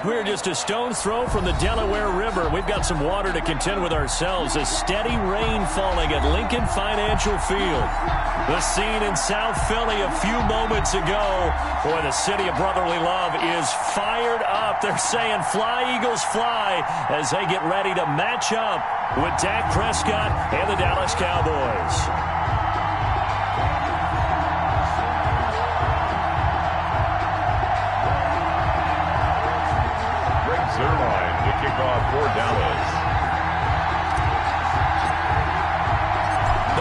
We're just a stone's throw from the Delaware River. We've got some water to contend with ourselves. A steady rain falling at Lincoln Financial Field. The scene in South Philly a few moments ago. Boy, the city of brotherly love is fired up. They're saying fly, Eagles, fly, as they get ready to match up with Dak Prescott and the Dallas Cowboys. Zerline to kick off for Dallas.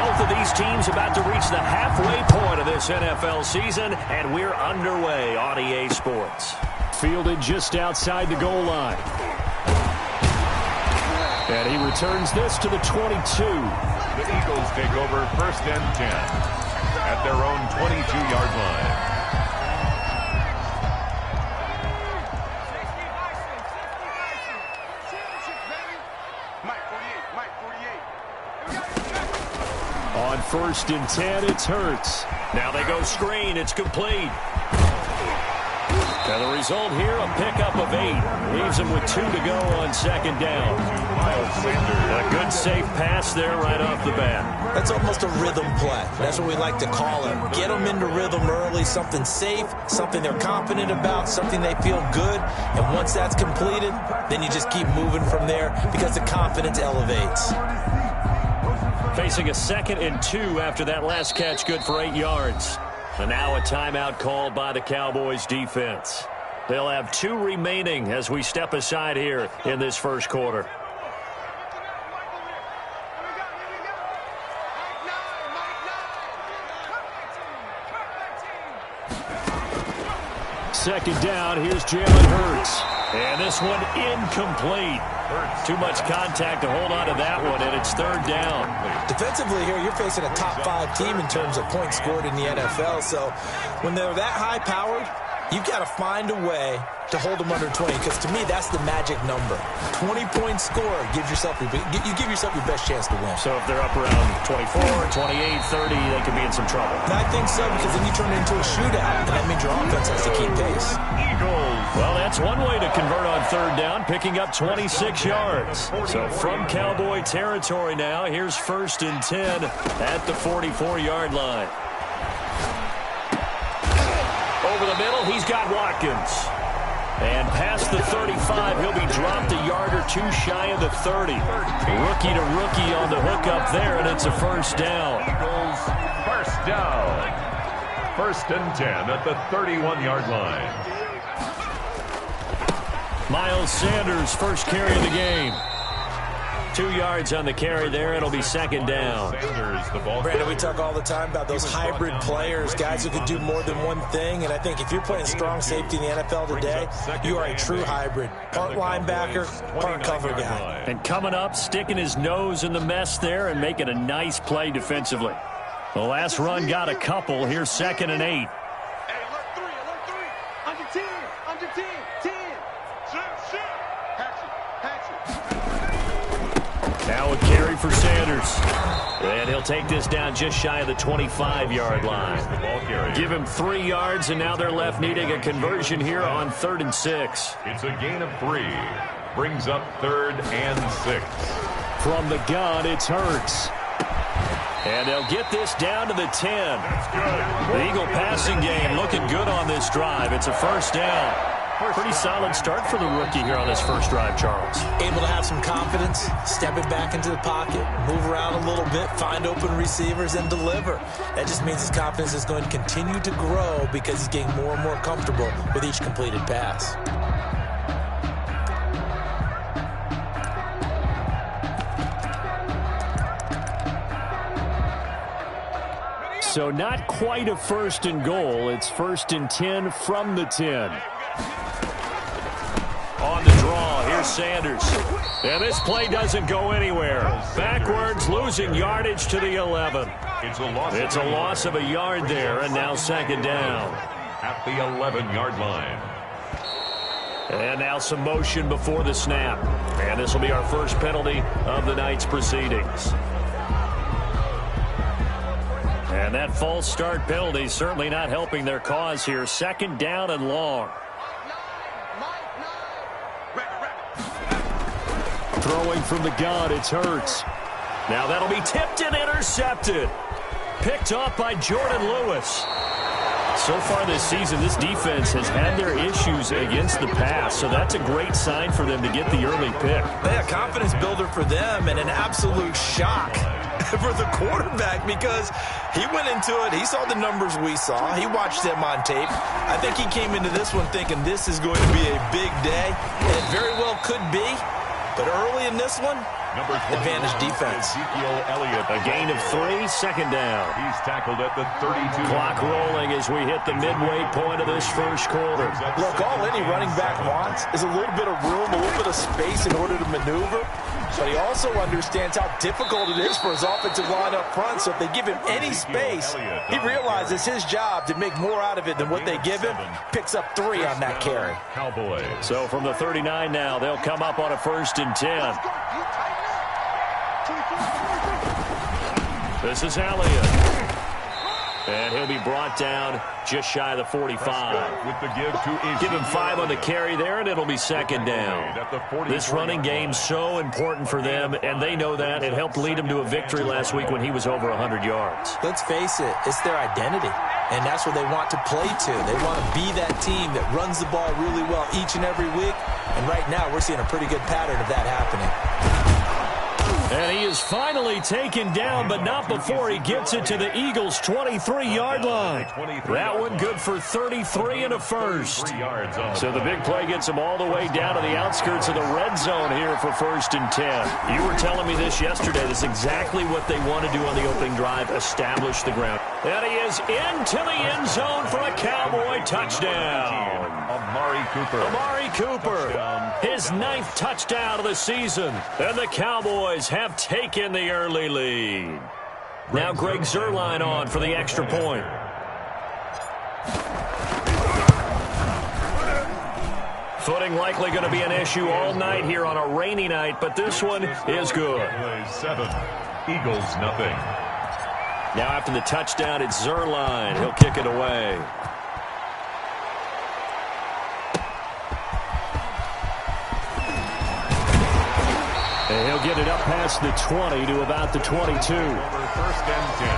Both of these teams about to reach the halfway point of this NFL season, and we're underway on EA Sports. Fielded just outside the goal line. And he returns this to the 22. The Eagles take over 1st and 10 at their own 22-yard line. On 1st and 10, it's Hurts. Now they go screen. It's complete. And the result here, a pickup of 8. Leaves them with 2 to go on 2nd down. A good safe pass there right off the bat. That's almost a rhythm play. That's what we like to call it. Get them into rhythm early, something safe, something they're confident about, something they feel good. And once that's completed, then you just keep moving from there because the confidence elevates. Facing a 2nd and 2 after that last catch, good for 8 yards. And now a timeout called by the Cowboys defense. They'll have 2 remaining as we step aside here in this first quarter. Second down, here's Jalen Hurts. And this one incomplete. Too much contact to hold on to that one, and it's 3rd down. Defensively here, you're facing a top 5 team in terms of points scored in the NFL. So when they're that high-powered, you've got to find a way to hold them under 20, because to me, that's the magic number. 20-point score gives yourself you give yourself your best chance to win. So if they're up around 24, 28, 30, they could be in some trouble. And I think so, because then you turn it into a shootout, and that means your offense has to keep pace. Eagles. Well, that's one way to convert on 3rd down, picking up 26 yards. So from Cowboy territory now, here's 1st and 10 at the 44-yard line. Over the middle, he's got Watkins. And past the 35, he'll be dropped a yard or 2 shy of the 30. Rookie to rookie on the hookup there, and it's a 1st down. Eagles, 1st down. 1st and 10 at the 31-yard line. Miles Sanders, first carry of the game. 2 yards on the carry there. It'll be 2nd down. Brandon, we talk all the time about those hybrid players, guys who can do more than one thing. And I think if you're playing strong safety in the NFL today, you are a true hybrid. Part linebacker, part cover guy. And coming up, sticking his nose in the mess there and making a nice play defensively. The last run got a couple. Here's 2nd and 8. Now a carry for Sanders. And he'll take this down just shy of the 25-yard line. Give him 3 yards, and now they're left needing a conversion here on 3rd and 6. It's a gain of 3. Brings up 3rd and 6. From the gun, it's Hurts. And they'll get this down to the 10. The Eagle passing game looking good on this drive. It's a 1st down. Pretty solid start for the rookie here on this first drive, Charles. Able to have some confidence, stepping back into the pocket, move around a little bit, find open receivers, and deliver. That just means his confidence is going to continue to grow because he's getting more and more comfortable with each completed pass. So not quite a 1st and goal. It's 1st and 10 from the 10. On the draw, here's Sanders. And this play doesn't go anywhere. Backwards, losing yardage to the 11. It's a loss of a yard there, and now 2nd down. At the 11-yard line. And now some motion before the snap. And this will be our first penalty of the night's proceedings. And that false start penalty certainly not helping their cause here. 2nd down and long. throwing from the gun. It's Hurts. Now that'll be tipped and intercepted. Picked off by Jordan Lewis. So far this season, this defense has had their issues against the pass, so that's a great sign for them to get the early pick. A confidence builder for them and an absolute shock for the quarterback because he went into it. He saw the numbers we saw. He watched them on tape. I think he came into this one thinking this is going to be a big day, and it very well could be. But early in this one, Number 20, advantage defense. Ezekiel Elliott. A gain of 3, second down. He's tackled at the 32. Clock rolling as we hit the midway point of this first quarter. Look, all any running back wants is a little bit of room, a little bit of space in order to maneuver. But he also understands how difficult it is for his offensive line up front. So if they give him any space, he realizes his job to make more out of it than what they give him. Picks up 3 on that carry. Cowboys. So from the 39 now, they'll come up on a 1st and 10. This is Elliott. And he'll be brought down just shy of the 45. With the give him 5 on the carry there, and it'll be second down. This running game's so important for them, and they know that. It helped lead them to a victory last week when he was over 100 yards. Let's face it, it's their identity, and that's what they want to play to. They want to be that team that runs the ball really well each and every week, and right now we're seeing a pretty good pattern of that happening. And he is finally taken down, but not before he gets it to the Eagles' 23-yard line. That one good for 33 and a first. So the big play gets him all the way down to the outskirts of the red zone here for 1st and 10. You were telling me this yesterday. This is exactly what they want to do on the opening drive, establish the ground. And he is into the end zone for a Cowboy touchdown. Amari Cooper, his 9th touchdown of the season. And the Cowboys have taken the early lead. Now Greg Zuerlein on for the extra point. Footing likely going to be an issue all night here on a rainy night, but this one is good. 7, Eagles nothing. Now after the touchdown, it's Zuerlein. He'll kick it away. And he'll get it up past the 20 to about the 22. Over 1st and 10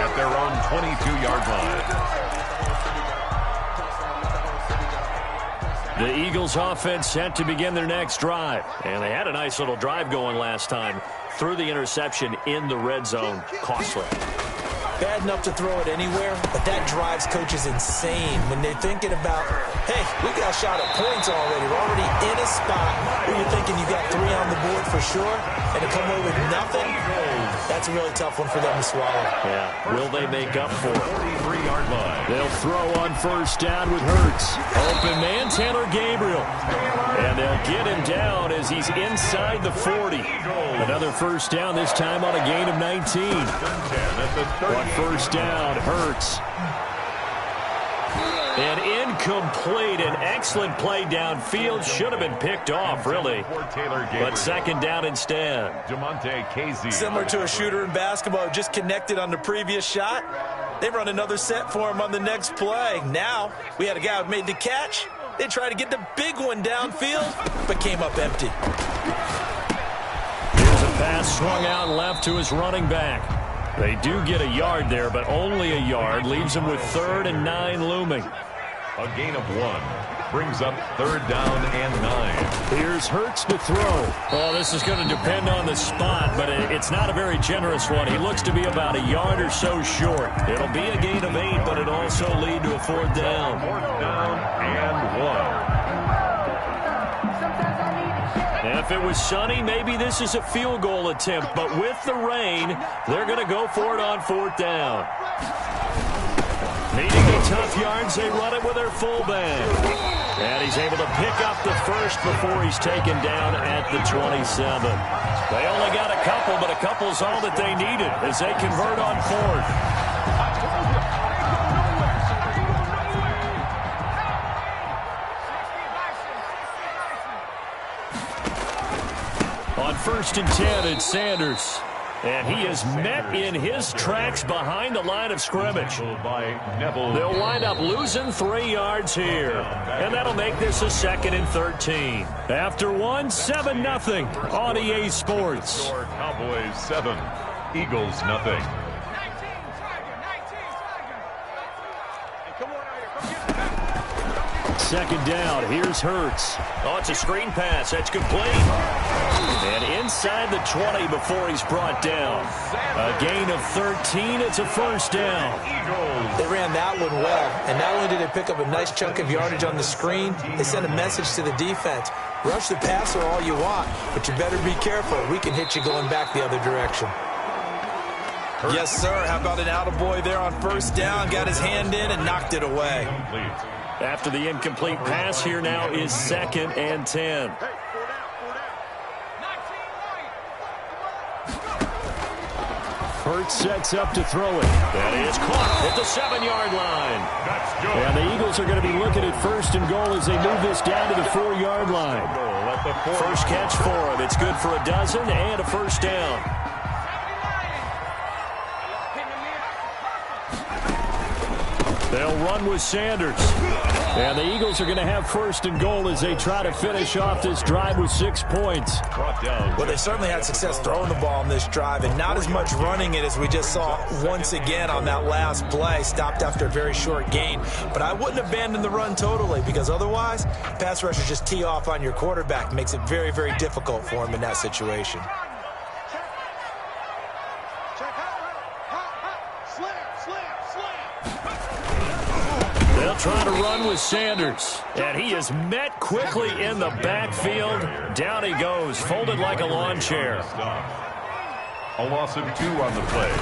at their own 22-yard line. The Eagles offense set to begin their next drive. And they had a nice little drive going last time. Threw the interception in the red zone. Costly. Bad enough to throw it anywhere, but that drives coaches insane when they're thinking about, hey, we got a shot at points already. We're already in a spot where you're thinking you got 3 on the board for sure, and to come away with nothing, that's a really tough one for them to swallow. Yeah, will they make up for it? 43-yard line. They'll throw on 1st down with Hurts. Open man, Taylor Gabriel. And they'll get him down as he's inside the 40. Another 1st down, this time on a gain of 19. On 1st down, Hurts. An incomplete, an excellent play downfield. Should have been picked off, really. But 2nd down instead. Similar to a shooter in basketball, just connected on the previous shot. They run another set for him on the next play. Now, we had a guy who made the catch. They tried to get the big one downfield, but came up empty. Here's a pass swung out left to his running back. They do get a yard there, but only a yard. Leaves them with 3rd and 9 looming. A gain of 1 brings up 3rd down and 9. Here's Hurts to throw. Oh, this is going to depend on the spot, but it's not a very generous one. He looks to be about a yard or so short. It'll be a gain of 8, but it'll also lead to a 4th down. 4th down and 1. If it was sunny, maybe this is a field goal attempt, but with the rain, they're going to go for it on 4th down. Needing the tough yards, they run it with their fullback. And he's able to pick up the 1st before he's taken down at the 27. They only got a couple, but a couple's all that they needed as they convert on 4th. On 1st and 10, it's Sanders. And he is met in his tracks behind the line of scrimmage. They'll wind up losing 3 yards here. And that'll make this a 2nd and 13. After 7-0 on EA Sports. Cowboys 7, Eagles nothing. Second down. Here's Hurts. Oh, it's a screen pass. That's complete. And inside the 20 before he's brought down. A gain of 13. It's a first down. They ran that one well. And not only did they pick up a nice chunk of yardage on the screen, they sent a message to the defense. Rush the passer all you want, but you better be careful. We can hit you going back the other direction. Yes, sir. How about an attaboy there on first down? Got his hand in and knocked it away. After the incomplete pass, here now is 2nd and 10. Hurts sets up to throw it. That is caught at the 7-yard line. That's good. And the Eagles are going to be looking at 1st and goal as they move this down to the 4-yard line. First catch for him. It's good for a dozen and a first down. They'll run with Sanders. And the Eagles are going to have 1st and goal as they try to finish off this drive with 6 points. Well, they certainly had success throwing the ball on this drive, and not as much running it as we just saw once again on that last play. Stopped after a very short gain. But I wouldn't abandon the run totally, because otherwise, pass rushers just tee off on your quarterback. Makes it very, very difficult for him in that situation. They'll try to run with Sanders. And he is met quickly in the backfield. Down he goes, folded like a lawn chair. A loss of 2 on the play.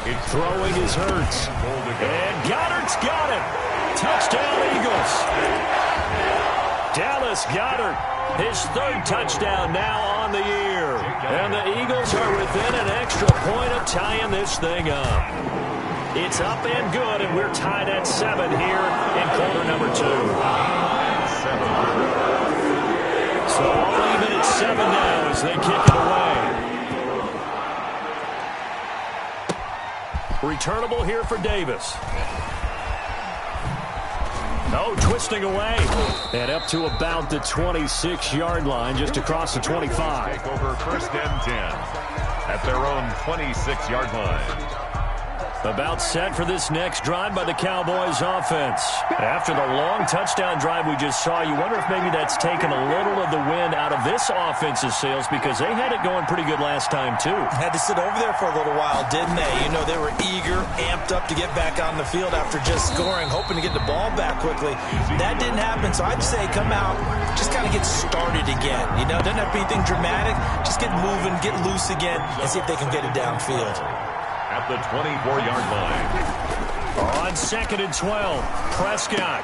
It's throwing his Hurts. And Goddard's got it. Touchdown, Eagles. Dallas Goedert, his 3rd touchdown now on the year. And the Eagles are within an extra point of tying this thing up. It's up and good, and we're tied at 7 here in quarter number 2. 7. So all even at 7 now as they kick it away. Returnable here for Davis. Oh, twisting away. And up to about the 26-yard line, just across the 25. Take over 1st and 10 at their own 26-yard line. About set for this next drive by the Cowboys offense. After the long touchdown drive we just saw, you wonder if maybe that's taken a little of the wind out of this offense's sails, because they had it going pretty good last time too. Had to sit over there for a little while, didn't they? You know, they were eager, amped up to get back on the field after just scoring, hoping to get the ball back quickly. That didn't happen, so I'd say come out, just kind of get started again. You know, doesn't have to be anything dramatic. Just get moving, get loose again, and see if they can get it downfield. At the 24-yard line. On 2nd and 12, Prescott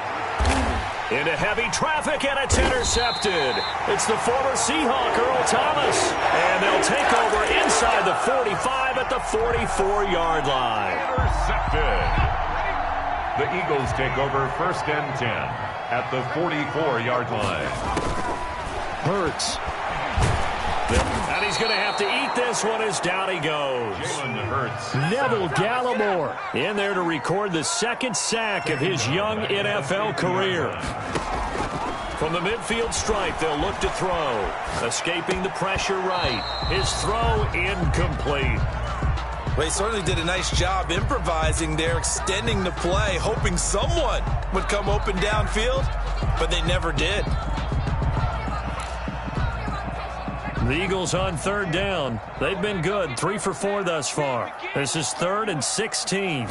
into heavy traffic, and it's intercepted. It's the former Seahawk, Earl Thomas. And they'll take over inside the 45 at the 44-yard line. Intercepted. The Eagles take over 1st and 10 at the 44-yard line. Hurts. And he's going to have to eat this one as down he goes. Neville Gallimore in there to record the 2nd sack of his young NFL career. From the midfield stripe, they'll look to throw. Escaping the pressure right. His throw incomplete. Well, he certainly did a nice job improvising there, extending the play, hoping someone would come open downfield, but they never did. The Eagles on 3rd down. They've been good, 3 for 4 thus far. This is 3rd and 16.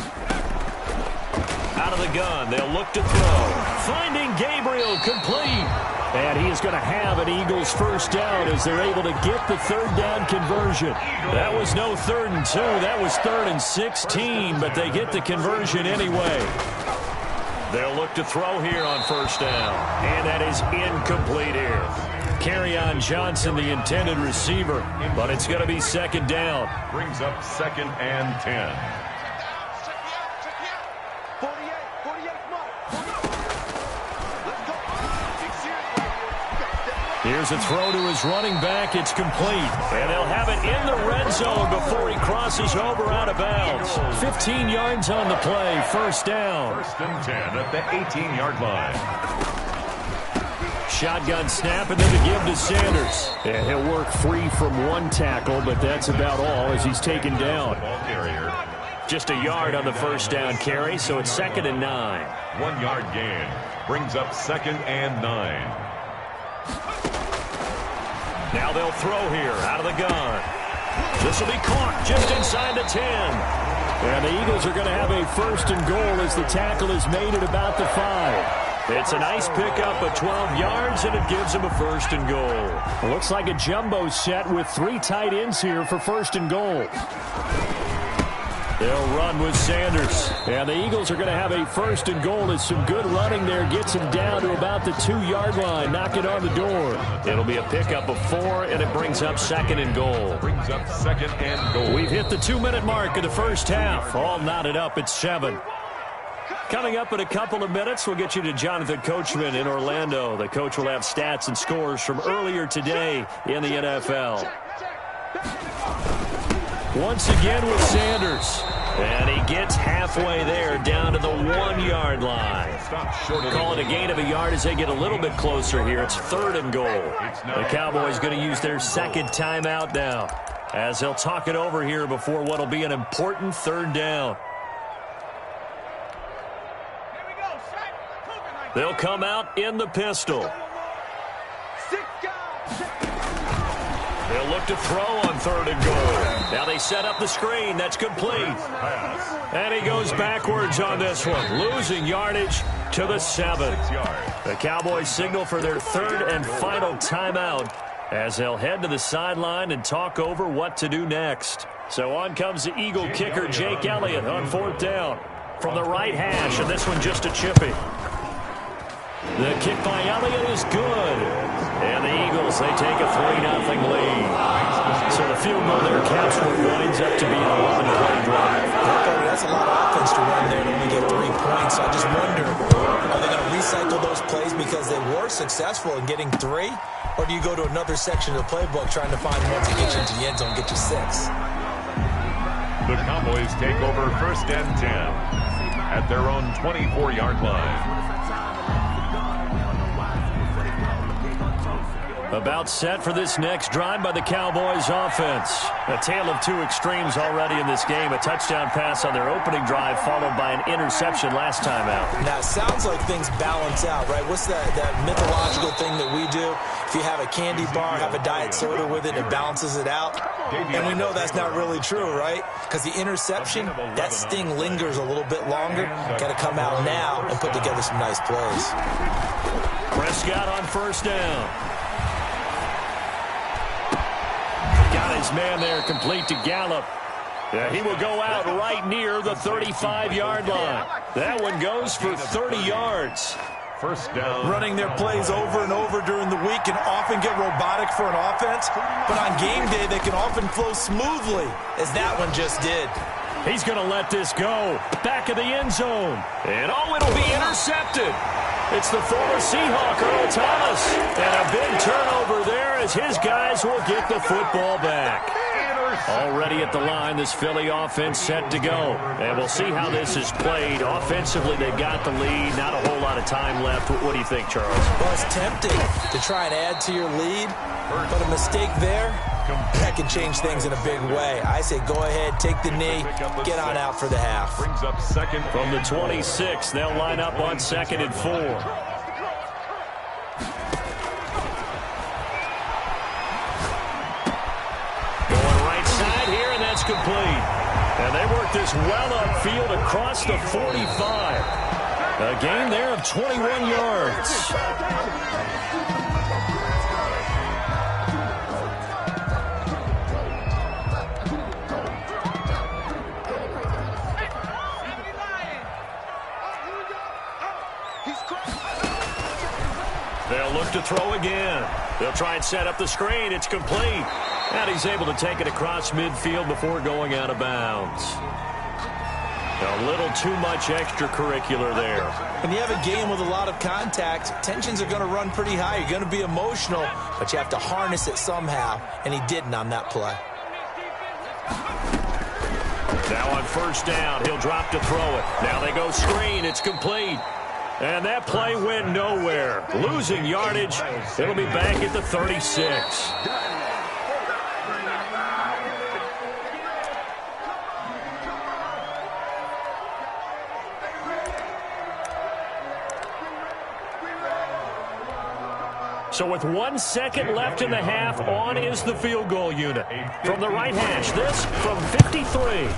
Out of the gun, they'll look to throw. Finding Gabriel, complete. And he is going to have an Eagles first down as they're able to get the 3rd down conversion. That was no 3rd and 2. That was 3rd and 16, but they get the conversion anyway. They'll look to throw here on first down. And that is incomplete here. Kerryon Johnson, the intended receiver, but it's going to be 2nd down. Brings up 2nd and 10. Here's a throw to his running back. It's complete. And they'll have it in the red zone before he crosses over out of bounds. 15 yards on the play. First down. 1st and 10 at the 18-yard line. Shotgun snap and then the give to Sanders. And he'll work free from one tackle, but that's about all as he's taken down. Ball carrier. Just a yard on the first down carry, so it's 2nd and 9. 1 yard gain. Brings up 2nd and 9. Now they'll throw here out of the gun. This will be caught just inside the 10. And the Eagles are going to have a 1st and goal as the tackle is made at about the 5. It's a nice pickup of 12 yards, and it gives them a 1st and goal. Looks like a jumbo set with 3 tight ends here for 1st and goal. They'll run with Sanders. And the Eagles are going to have a 1st and goal as some good running there gets him down to about the 2-yard line. Knock it on the door. It'll be a pickup of 4, and it brings up 2nd and goal. Brings up 2nd and goal. We've hit the 2-minute mark of the first half. All knotted up at 7. Coming up in a couple of minutes, we'll get you to Jonathan Coachman in Orlando. The coach will have stats and scores from earlier today in the NFL. Once again with Sanders. And he gets halfway there down to the 1-yard line. Call it a gain of a yard as they get a little bit closer here. It's 3rd and goal. The Cowboys going to use their 2nd timeout now as they'll talk it over here before what will be an important 3rd down. They'll come out in the pistol. They'll look to throw on 3rd and goal. Now they set up the screen. That's complete. And he goes backwards on this one, losing yardage to the 7. The Cowboys signal for their 3rd and final timeout as they'll head to the sideline and talk over what to do next. So on comes the Eagle kicker, Jake Elliott, on 4th down from the right hash, and this one just a chippy. The kick by Elliott is good. And the Eagles, they take a 3-0 lead. So the field goal there caps what winds up to be an 11-play drive. That's a lot of offense to run there to only get 3 points. So I just wonder, are they going to recycle those plays because they were successful in getting 3? Or do you go to another section of the playbook trying to find one to get you into the end zone and get you 6? The Cowboys take over 1st and 10 at their own 24-yard line. About set for this next drive by the Cowboys offense. A tale of 2 extremes already in this game. A touchdown pass on their opening drive followed by an interception last time out. Now, it sounds like things balance out, right? What's that mythological thing that we do? If you have a candy bar, have a diet soda with it, it balances it out. And we know that's not really true, right? Because the interception, that sting lingers a little bit longer. Got to come out now and put together some nice plays. Prescott on 1st down. Got his man there complete to Gallup. He will go out right near the 35-yard line. That one goes for 30 yards. 1st down. Running their plays over and over during the week can often get robotic for an offense, but on game day they can often flow smoothly, as that one just did. He's going to let this go. Back of the end zone. And it'll be intercepted. It's the former Seahawk, Earl Thomas. And a big turnover there as his guys will get the football back. Already at the line, this Philly offense set to go. And we'll see how this is played. Offensively, they've got the lead. Not a whole lot of time left. What do you think, Charles? Well, it's tempting to try and add to your lead, but a mistake there, that can change things in a big way. I say go ahead, take the knee, get on out for the half. Brings up 2nd from the 26. They'll line up on 2nd and 4. Going right side here, and that's complete. And they work this well upfield across the 45. A gain there of 21 yards. They'll look to throw again. They'll try and set up the screen. It's complete. And he's able to take it across midfield before going out of bounds. A little too much extracurricular there. When you have a game with a lot of contact, tensions are going to run pretty high. You're going to be emotional, but you have to harness it somehow, and he didn't on that play. Now on first down, he'll drop to throw it. Now they go screen. It's complete. And that play went nowhere. Losing yardage. It'll be back at the 36. So with 1 second left in the half, on is the field goal unit. From the right hash, this from 53.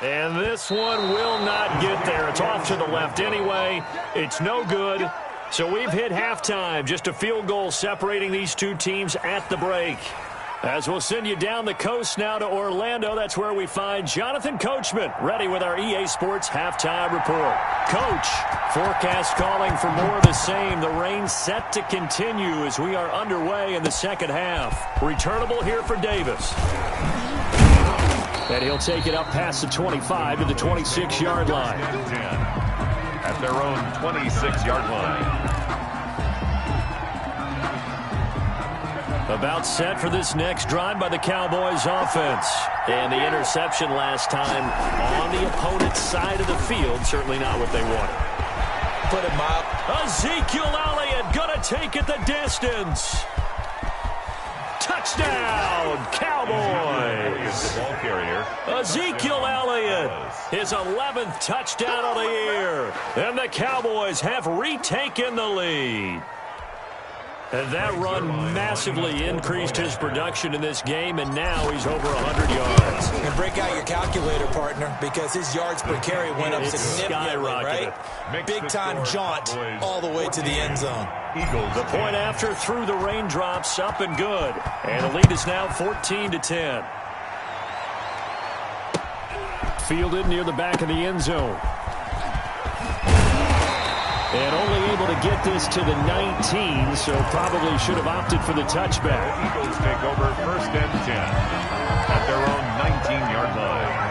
And this one will not get there. It's off to the left anyway. It's no good. So we've hit halftime. Just a field goal separating these two teams at the break. As we'll send you down the coast now to Orlando, that's where we find Jonathan Coachman, ready with our EA Sports halftime report. Coach, forecast calling for more of the same. The rain set to continue as we are underway in the second half. Returnable here for Davis. And he'll take it up past the 25 to the 26-yard line. At their own 26-yard line. About set for this next drive by the Cowboys offense. And the interception last time on the opponent's side of the field. Certainly not what they wanted. Put it mild. Ezekiel Elliott gonna take it the distance. Touchdown, Cowboys. The ball carrier. Ezekiel Elliott, his 11th touchdown of the year. And the Cowboys have retaken the lead. And that run massively increased his production in this game, and now he's over 100 yards. And break out your calculator, partner, because his yards per carry went up significantly, right? Big-time jaunt all the way to the end zone. Eagles. The point after through the raindrops, up and good. And the lead is now 14-10. Fielded near the back of the end zone. And only able to get this to the 19, so probably should have opted for the touchback. The Eagles take over first and 10 at their own 19-yard line.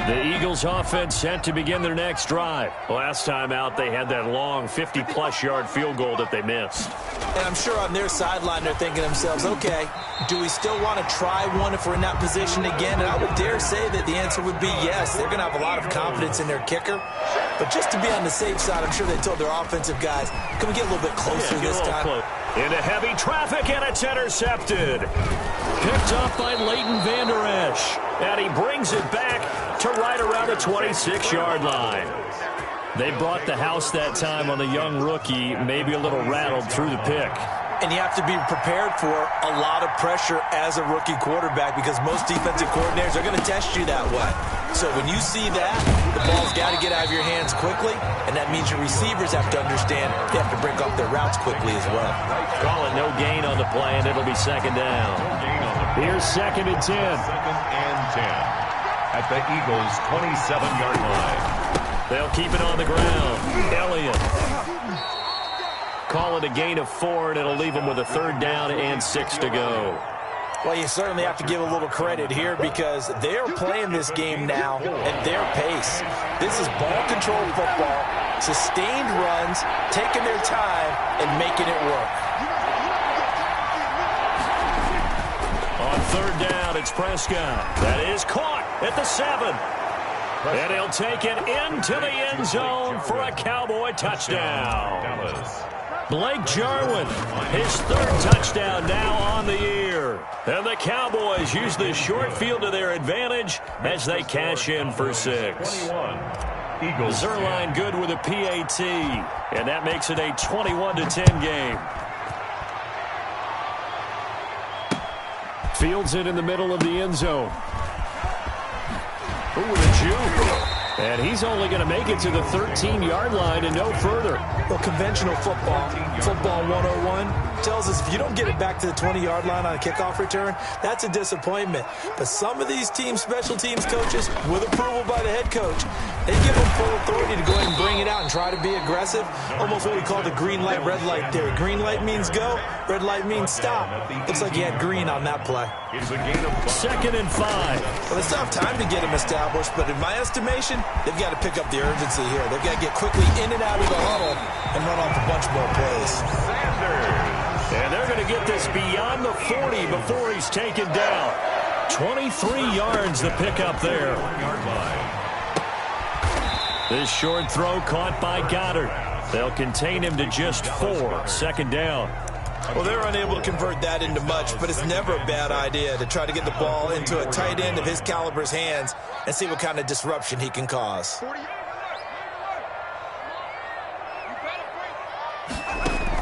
The Eagles offense set to begin their next drive. Last time out, they had that long 50-plus yard field goal that they missed. And I'm sure on their sideline they're thinking to themselves, okay, do we still want to try one if we're in that position again? And I would dare say that the answer would be yes. They're going to have a lot of confidence in their kicker. But just to be on the safe side, I'm sure they told their offensive guys, can we get a little bit closer this time? Into heavy traffic, and it's intercepted. Picked up by Leighton Vander Esch. And he brings it back to right around the 26-yard line. They brought the house that time on the young rookie, maybe a little rattled through the pick. And you have to be prepared for a lot of pressure as a rookie quarterback because most defensive coordinators are going to test you that way. So when you see that, the ball's got to get out of your hands quickly, and that means your receivers have to understand they have to break off their routes quickly as well. Call it no gain on the play, and it'll be second down. Here's second and 10. Second and 10 at the Eagles' 27-yard line. They'll keep it on the ground. Elliott. Call it a gain of 4, and it'll leave them with a third down and 6 to go. Well, you certainly have to give a little credit here because they're playing this game now at their pace. This is ball control football, sustained runs, taking their time, and making it work. On third down, it's Prescott. That is caught at the 7. And he'll take it into the end zone for a Cowboy touchdown. Blake Jarwin, his third touchdown now on the year. And the Cowboys use the short field to their advantage as they cash in for 6. Eagles. Zerline good with a PAT. And that makes it a 21-10 game. Fields it in the middle of the end zone. Ooh, with a juke. And he's only going to make it to the 13-yard line and no further. Well, conventional football 101, tells us if you don't get it back to the 20-yard line on a kickoff return, that's a disappointment. But some of these special teams coaches, with approval by the head coach, they give them full authority to go ahead and bring it out and try to be aggressive. Almost what we call the green light, red light theory. Green light means go, red light means stop. Looks like he had green on that play. Second and 5. Well, they still have time to get him established, but in my estimation, they've got to pick up the urgency here. They've got to get quickly in and out of the huddle and run off a bunch more plays. And they're going to get this beyond the 40 before he's taken down. 23 yards the pickup there. This short throw caught by Goddard. They'll contain him to just 4. Second down. Well, they're unable to convert that into much, but it's never a bad idea to try to get the ball into a tight end of his caliber's hands and see what kind of disruption he can cause.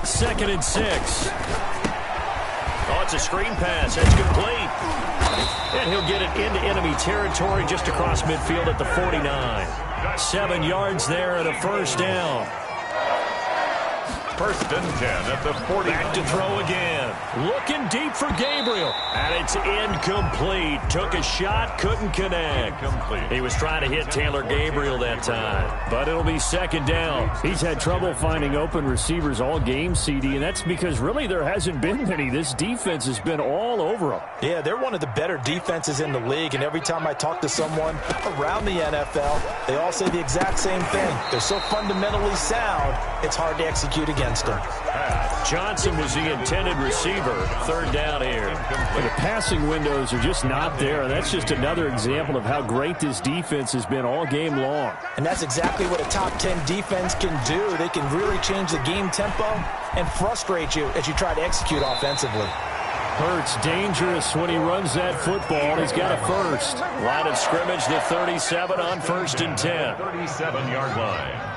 Second and 6. Oh, it's a screen pass. That's complete. And he'll get it into enemy territory just across midfield at the 49. 7 yards there and a first down. First and 10 at the 40. Back to throw again. Looking deep for Gabriel. And it's incomplete. Took a shot, couldn't connect. Incomplete. He was trying to hit Taylor Gabriel that time. But it'll be second down. He's had trouble finding open receivers all game, CD, and that's because really there hasn't been many. This defense has been all over them. Yeah, they're one of the better defenses in the league, and every time I talk to someone around the NFL, they all say the exact same thing. They're so fundamentally sound, it's hard to execute against them. Johnson was the intended receiver. Third down here. But the passing windows are just not there, and that's just another example of how great this defense has been all game long. And that's exactly what a top 10 defense can do. They can really change the game tempo and frustrate you as you try to execute offensively. Hurts dangerous when he runs that football. He's got a first. Line of scrimmage, the 37 on first and 10. 37-yard line.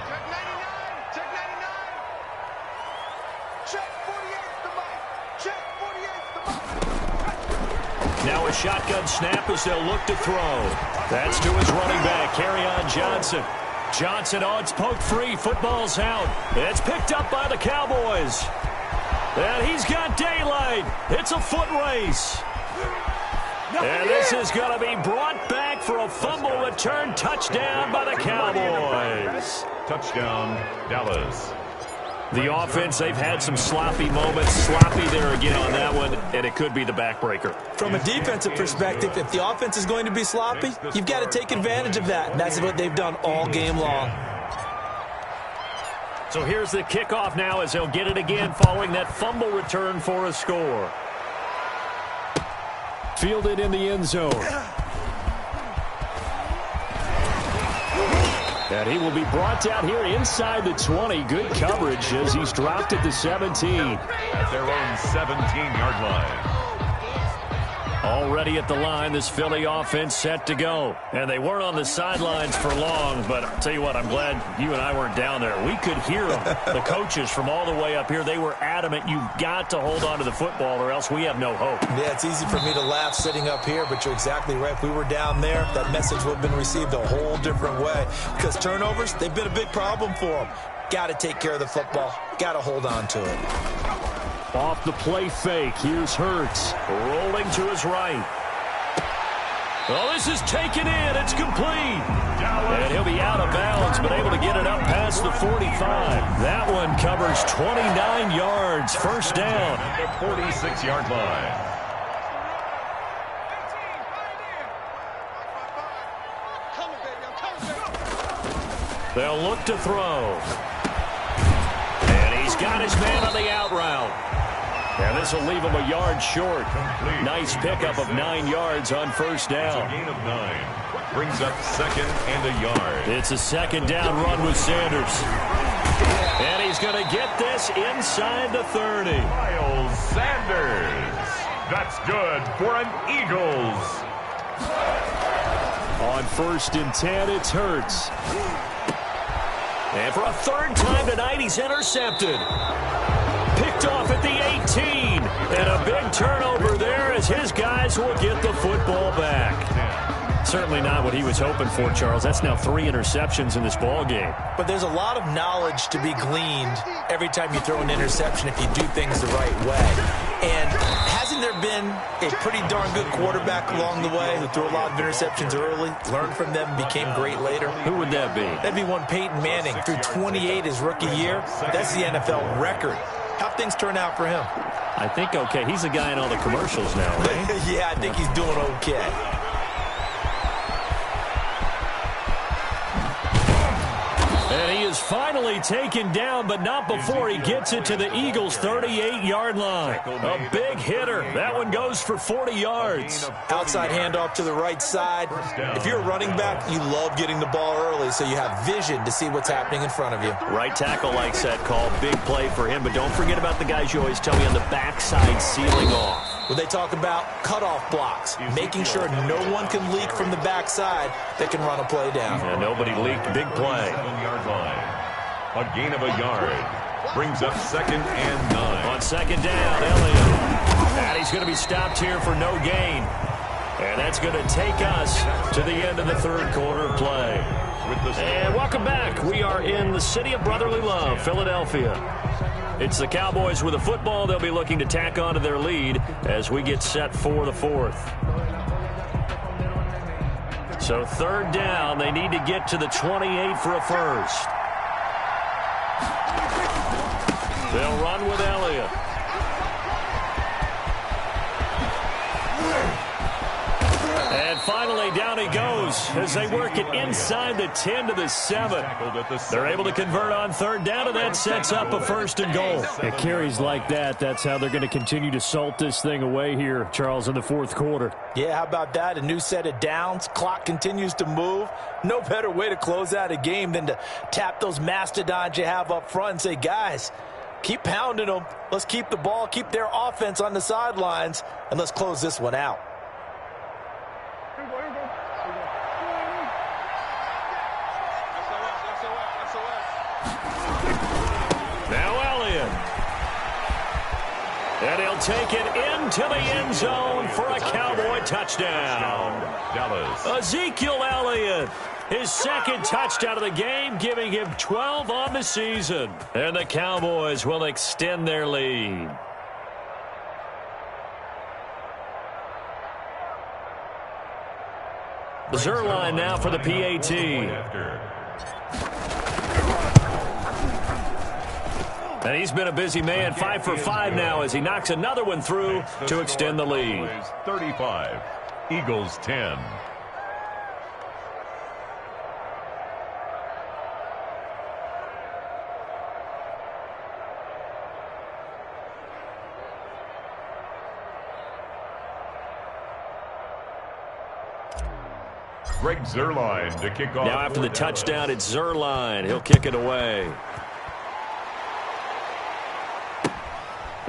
Now a shotgun snap as they'll look to throw. That's to his running back, Kerryon Johnson. Johnson, oh, it's poked free. Football's out. It's picked up by the Cowboys. And he's got daylight. It's a foot race. And this is going to be brought back for a fumble return touchdown by the Cowboys. Touchdown, Dallas. The offense, they've had some sloppy moments. Sloppy there again on that one, and it could be the backbreaker. From a defensive perspective, if the offense is going to be sloppy, you've got to take advantage of that. And that's what they've done all game long. So here's the kickoff now as they'll get it again following that fumble return for a score. Fielded in the end zone. And he will be brought down here inside the 20. Good coverage as he's dropped at the 17. At their own 17-yard line. Already at the line, this Philly offense set to go. And they weren't on the sidelines for long, but I'll tell you what, I'm glad you and I weren't down there. We could hear them. The coaches from all the way up here, they were adamant, you've got to hold on to the football or else we have no hope. Yeah, it's easy for me to laugh sitting up here, but you're exactly right. If we were down there, that message would have been received a whole different way. Because turnovers, they've been a big problem for them. Got to take care of the football. Got to hold on to it. Off the play fake, here's Hurts. Rolling to his right. Oh, this is taken in. It's complete. And he'll be out of bounds, but able to get it up past the 45. That one covers 29 yards. First down. At the 46-yard line. They'll look to throw. And he's got his man on the out route. And this will leave him a yard short. Nice pickup of 9 yards on first down. It's a gain of 9. Brings up second and a yard. It's a second down run with Sanders. And he's going to get this inside the 30. Miles Sanders. That's good for an Eagles. On first and 10, it's Hurts. And for a third time tonight, he's intercepted. Picked off at the 18. And a big turnover there as his guys will get the football back. Certainly not what he was hoping for, Charles. That's now 3 interceptions in this ball game. But there's a lot of knowledge to be gleaned every time you throw an interception if you do things the right way. And hasn't there been a pretty darn good quarterback along the way who threw a lot of interceptions early, learned from them, became great later? Who would that be? That'd be one Peyton Manning. Threw 28 his rookie year. That's the NFL record. How'd things turn out for him? I think okay. He's the guy in all the commercials now, right? Yeah, I think he's doing okay. And he is finally taken down, but not before he gets it to the Eagles' 38-yard line. A big hitter. That one goes for 40 yards. Outside handoff to the right side. If you're a running back, you love getting the ball early so you have vision to see what's happening in front of you. Right tackle likes that call. Big play for him, but don't forget about the guys you always tell me on the backside sealing off. When they talk about cutoff blocks, making sure no one can leak from the backside that can run a play down. And nobody leaked. Big play. 7-yard line. A gain of a yard. Brings up 2nd and 9. On 2nd down, Elliott. And he's going to be stopped here for no gain. And that's going to take us to the end of the 3rd quarter play. And welcome back. We are in the city of brotherly love, Philadelphia. It's the Cowboys with a football. They'll be looking to tack on to their lead as we get set for the 4th. So 3rd down, they need to get to the 28 for a first. They'll run with Elliott. And finally, down he goes as they work it inside the 10 to the 7. They're able to convert on 3rd down, and that sets up a 1st and goal. It carries like that. That's how they're going to continue to salt this thing away here, Charles, in the 4th quarter. Yeah, how about that? A new set of downs. Clock continues to move. No better way to close out a game than to tap those mastodons you have up front and say, guys, keep pounding them. Let's keep the ball, keep their offense on the sidelines, and let's close this one out. And he'll take it into the end zone for a Cowboy touchdown. Dallas. Ezekiel Elliott, his 2nd touchdown of the game, giving him 12 on the season. And the Cowboys will extend their lead. Zerline now for the PAT. And he's been a busy man, 5 for 5 now as he knocks another one through to extend the lead. 35, Eagles 10. Greg Zerline to kick off. Now after the touchdown, it's Zerline. He'll kick it away.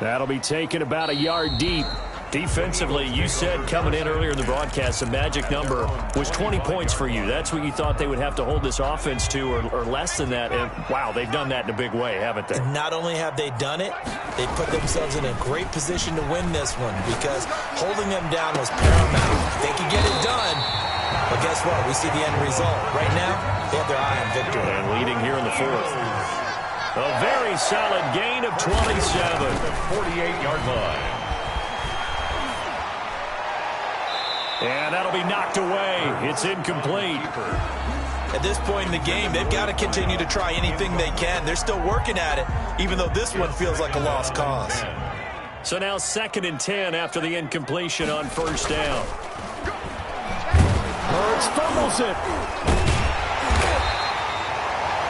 That'll be taken about a yard deep. Defensively, you said coming in earlier in the broadcast, the magic number was 20 points for you. That's what you thought they would have to hold this offense to, or less than that. And, wow, they've done that in a big way, haven't they? And not only have they done it, they put themselves in a great position to win this one because holding them down was paramount. They could get it done, but guess what? We see the end result. Right now, they have their eye on victory. And leading here in the 4th. A very solid gain of 27. 48-yard line. And that'll be knocked away. It's incomplete. At this point in the game, they've got to continue to try anything they can. They're still working at it, even though this one feels like a lost cause. So now 2nd and 10 after the incompletion on 1st down. Hurts fumbles it.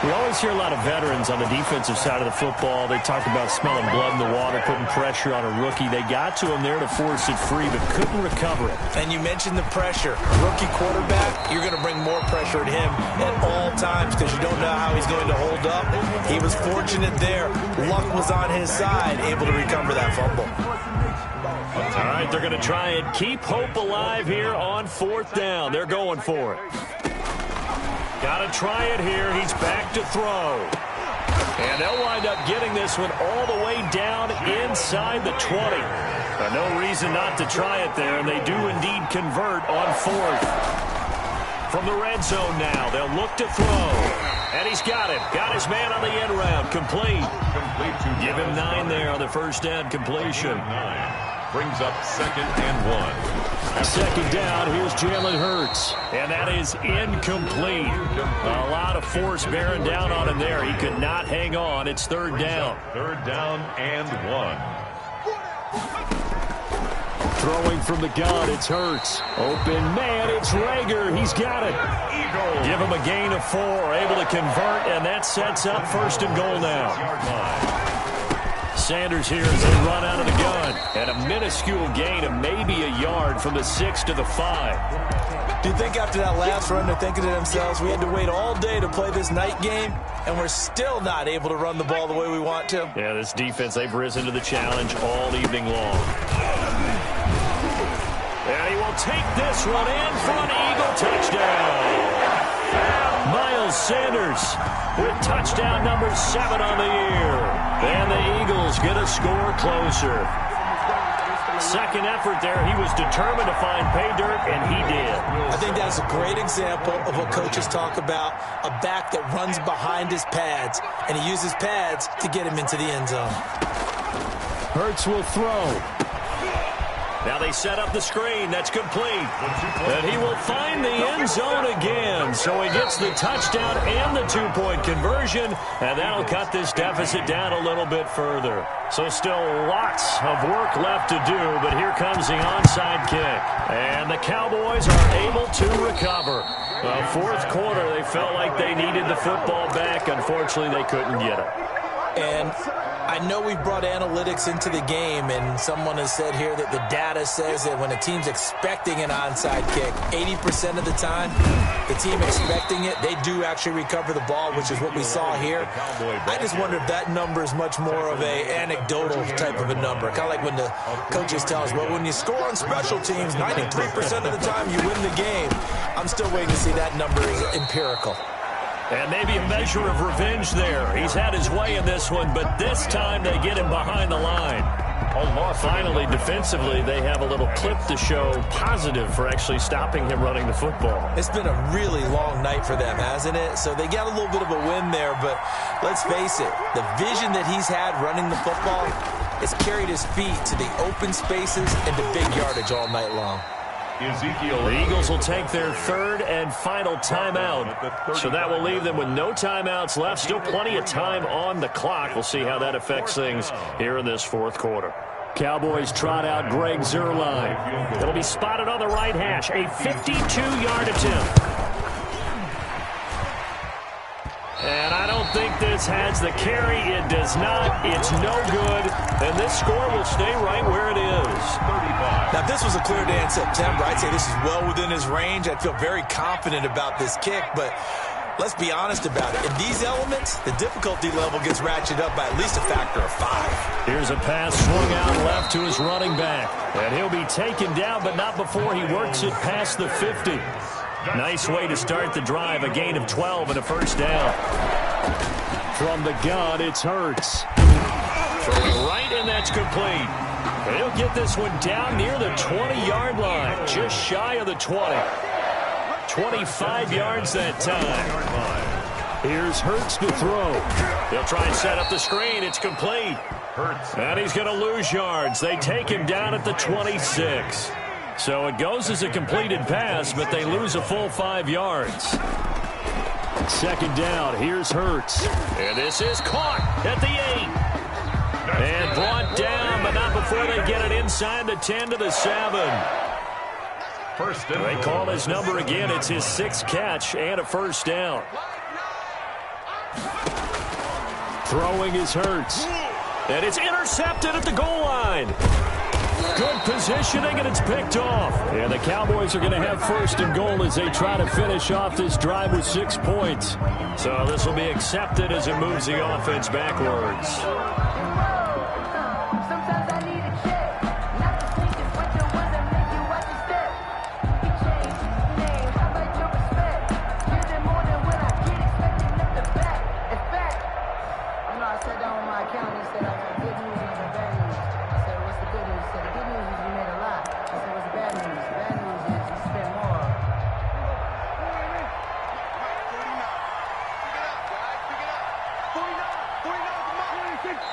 We always hear a lot of veterans on the defensive side of the football. They talk about smelling blood in the water, putting pressure on a rookie. They got to him there to force it free, but couldn't recover it. And you mentioned the pressure. Rookie quarterback, you're going to bring more pressure at him at all times because you don't know how he's going to hold up. He was fortunate there. Luck was on his side, able to recover that fumble. All right, they're going to try and keep hope alive here on 4th down. They're going for it. Got to try it here. He's back to throw. And they'll wind up getting this one all the way down inside the 20. No reason not to try it there, and they do indeed convert on 4th. From the red zone now, they'll look to throw. And he's got it. Got his man on the end round. Complete. Give him 9 there on the 1st down completion. 9. Brings up 2nd and 1. 2nd down, here's Jalen Hurts. And that is incomplete. A lot of force bearing down on him there. He could not hang on. It's 3rd down. 3rd down and 1. Throwing from the gun, it's Hurts. Open man, it's Rager. He's got it. Give him a gain of 4, able to convert, and that sets up 1st and goal now. Sanders here as they run out of the gun. And a minuscule gain of maybe a yard from the 6 to the 5. Do you think after that last run they're thinking to themselves, we had to wait all day to play this night game, and we're still not able to run the ball the way we want to? Yeah, this defense, they've risen to the challenge all evening long. And he will take this one in for an Eagle touchdown. Miles Sanders with touchdown number 7 on the year. And the Eagles get a score closer. Second effort there, he was determined to find pay dirt, and he did. I think that's a great example of what coaches talk about, a back that runs behind his pads, and he uses pads to get him into the end zone. Hurts will throw. Now they set up the screen. That's complete. And he will find the end zone again. So he gets the touchdown and the 2-point conversion, and that'll cut this deficit down a little bit further. So still lots of work left to do, but here comes the onside kick. And the Cowboys are able to recover. Fourth quarter, they felt like they needed the football back. Unfortunately, they couldn't get it. And I know we've brought analytics into the game, and someone has said here that the data says that when a team's expecting an onside kick, 80% of the time, the team expecting it, they do actually recover the ball, which is what we saw here. I just wonder if that number is much more of a anecdotal type of a number. Kind of like when the coaches tell us, well, when you score on special teams, 93% of the time you win the game. I'm still waiting to see that number is empirical. And maybe a measure of revenge there. He's had his way in this one, but this time they get him behind the line. Finally, defensively, they have a little clip to show positive for actually stopping him running the football. It's been a really long night for them, hasn't it? So they got a little bit of a win there, but let's face it, the vision that he's had running the football has carried his feet to the open spaces and the big yardage all night long. The Eagles will take their 3rd and final timeout. So that will leave them with no timeouts left. Still plenty of time on the clock. We'll see how that affects things here in this 4th quarter. Cowboys trot out Greg Zuerlein. It'll be spotted on the right hash. A 52-yard attempt. And I don't think this has the carry. It does not. It's no good. And this score will stay right where it is. Now, if this was a clear day in September, I'd say this is well within his range. I'd feel very confident about this kick, but let's be honest about it. In these elements, the difficulty level gets ratcheted up by at least a factor of 5. Here's a pass swung out left to his running back. And he'll be taken down, but not before he works it past the 50. Nice way to start the drive, a gain of 12 and a 1st down. From the gun, it's Hurts. Throwing right, and that's complete. And he'll get this one down near the 20-yard line, just shy of the 20. 25 yards that time. Here's Hurts to throw. He'll try and set up the screen. It's complete. And he's going to lose yards. They take him down at the 26. So it goes as a completed pass, but they lose a full 5 yards. 2nd down, here's Hurts. And this is caught at the 8. And brought down, but not before they get it inside the 10 to the 7. They call his number again. It's his 6th catch and a 1st down. Throwing is Hurts. And it's intercepted at the goal line. Good positioning, and it's picked off. And the Cowboys are going to have 1st and goal as they try to finish off this drive with 6 points. So this will be accepted as it moves the offense backwards.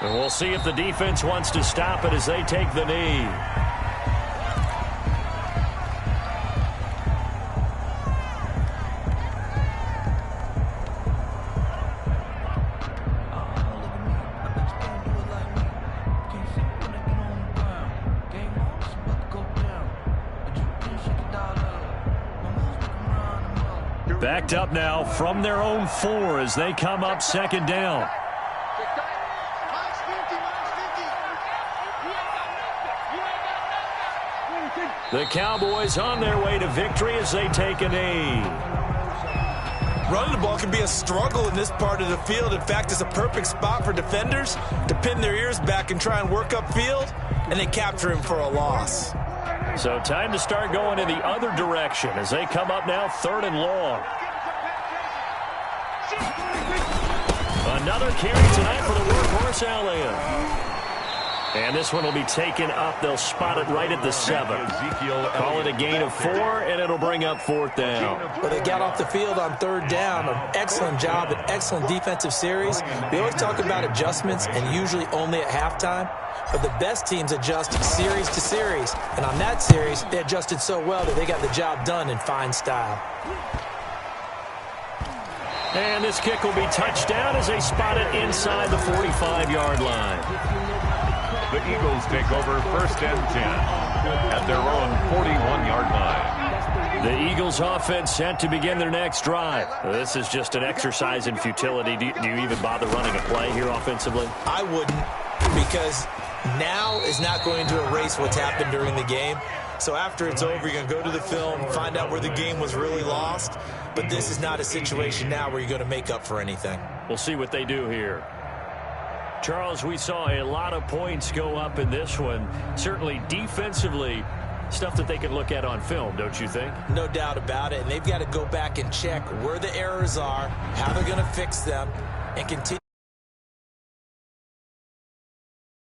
And we'll see if the defense wants to stop it as they take the knee. Backed up now from their own 4 as they come up second down. The Cowboys on their way to victory as they take a knee. Running the ball can be a struggle in this part of the field. In fact, it's a perfect spot for defenders to pin their ears back and try and work upfield, and they capture him for a loss. So time to start going in the other direction as they come up now 3rd and long. Another carry tonight for the workhorse Elliott. And this one will be taken up. They'll spot it right at the 7. Call it a gain of 4, and it'll bring up 4th down. Well, they got off the field on 3rd down. An excellent job, an excellent defensive series. We always talk about adjustments, and usually only at halftime. But the best teams adjust series to series. And on that series, they adjusted so well that they got the job done in fine style. And this kick will be touchdown as they spot it inside the 45-yard line. The Eagles take over 1st and 10 at their own 41-yard line. The Eagles offense set to begin their next drive. This is just an exercise in futility. Do you even bother running a play here offensively? I wouldn't, because now is not going to erase what's happened during the game. So after it's over, you're going to go to the film, find out where the game was really lost. But this is not a situation now where you're going to make up for anything. We'll see what they do here. Charles, we saw a lot of points go up in this one. Certainly defensively, stuff that they can look at on film, don't you think? No doubt about it. And they've got to go back and check where the errors are, how they're going to fix them, and continue.